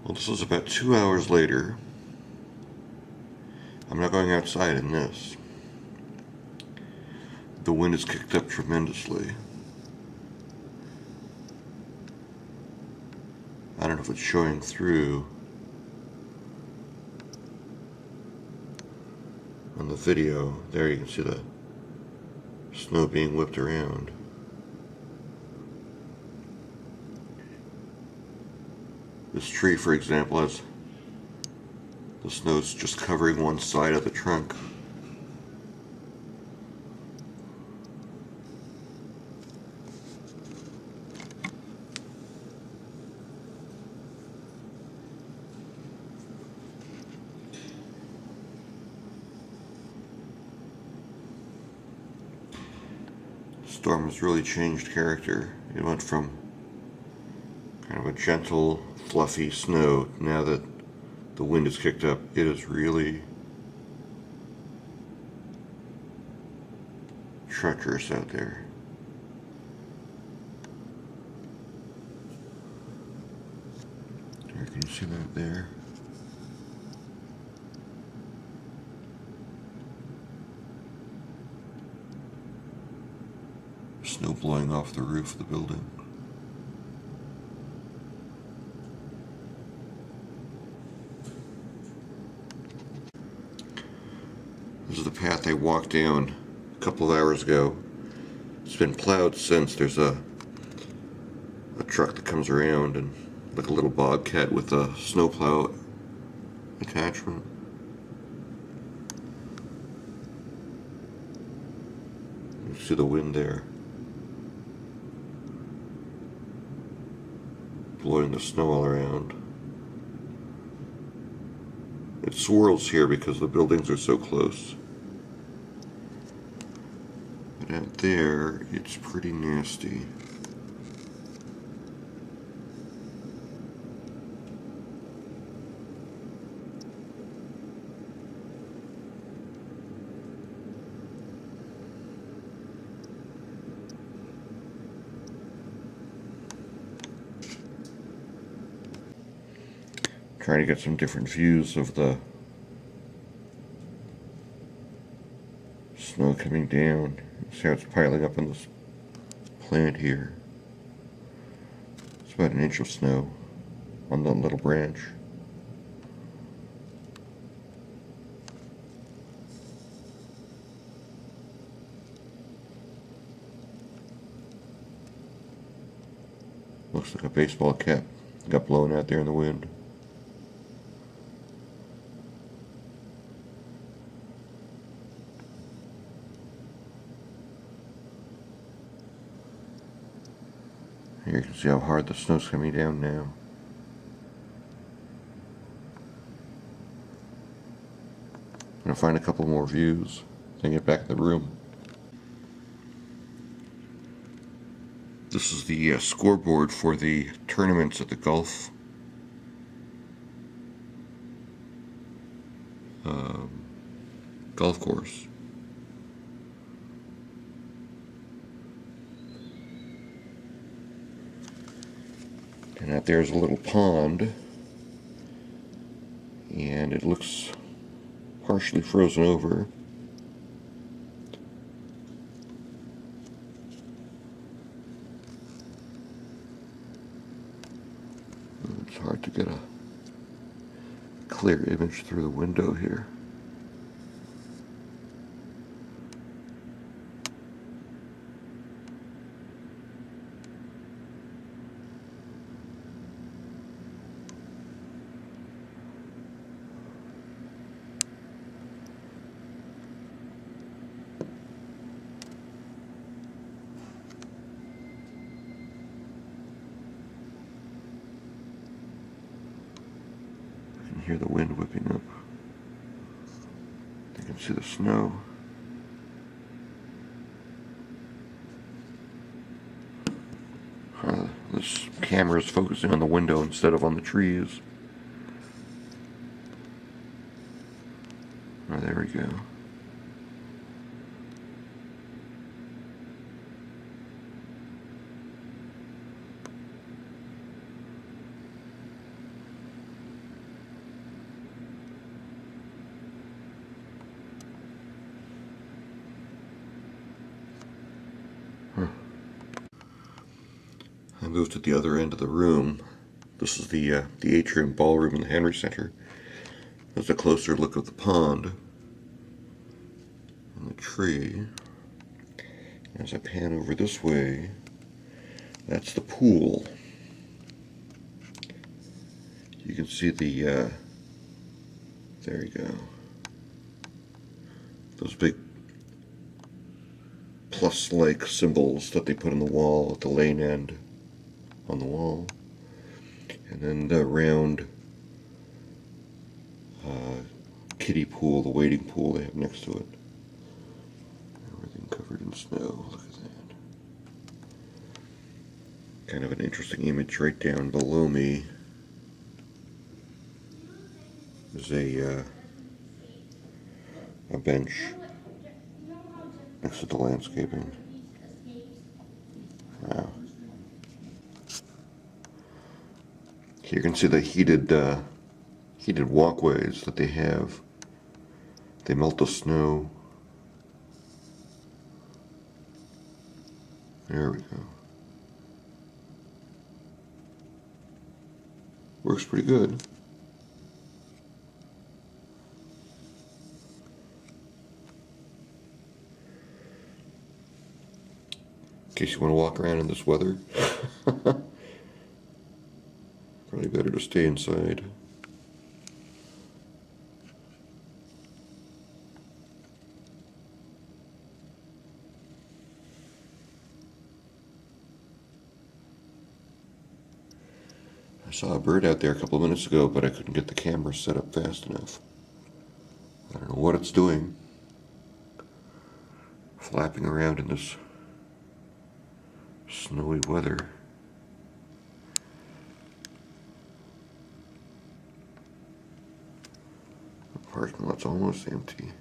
Well, this is about 2 hours later. I'm not going outside in this. The wind has kicked up tremendously. I don't know if it's showing through on the video. There you can see the snow being whipped around. This tree, for example, has the snow's just covering one side of the trunk. The storm has really changed character. It went from kind of a gentle, fluffy snow. Now that the wind is kicked up, it is really treacherous out there. Can you see that there? Snow blowing off the roof of the building. This is the path I walked down a couple of hours ago. It's been plowed since. There's a truck that comes around and like a little bobcat with a snowplow attachment. You see the wind there, blowing the snow all around. It swirls here because the buildings are so close. But out there, it's pretty nasty. Trying to get some different views of the snow coming down. See how it's piling up in this plant here. It's about 1 inch of snow on that little branch. Looks like a baseball cap got blown out there in the wind. Here you can see how hard the snow's coming down now. I'm going to find a couple more views, then get back in the room. This is the scoreboard for the tournaments at the golf course. And out there's a little pond, and it looks partially frozen over. It's hard to get a clear image through the window here. Hear the wind whipping up. You can see the snow. This camera is focusing on the window instead of on the trees. Oh, there we go. moved to the other end of the room. This is the atrium ballroom in the Henry Center. There's a closer look of the pond and the tree. As I pan over this way, that's the pool. You can see the, there you go, those big plus-like symbols that they put on the wall at the lane end on the wall. And then the round kiddie pool, the wading pool they have next to it. Everything covered in snow. Look at that. Kind of an interesting image right down below me. There's a bench next to the landscaping. Wow. Here you can see the heated walkways that they have. They melt the snow. There we go. Works pretty good. In case you want to walk around in this weather. Probably better to stay inside. I saw a bird out there a couple of minutes ago, but I couldn't get the camera set up fast enough. I don't know what it's doing. Flapping around in this snowy weather. The parking lot's almost empty.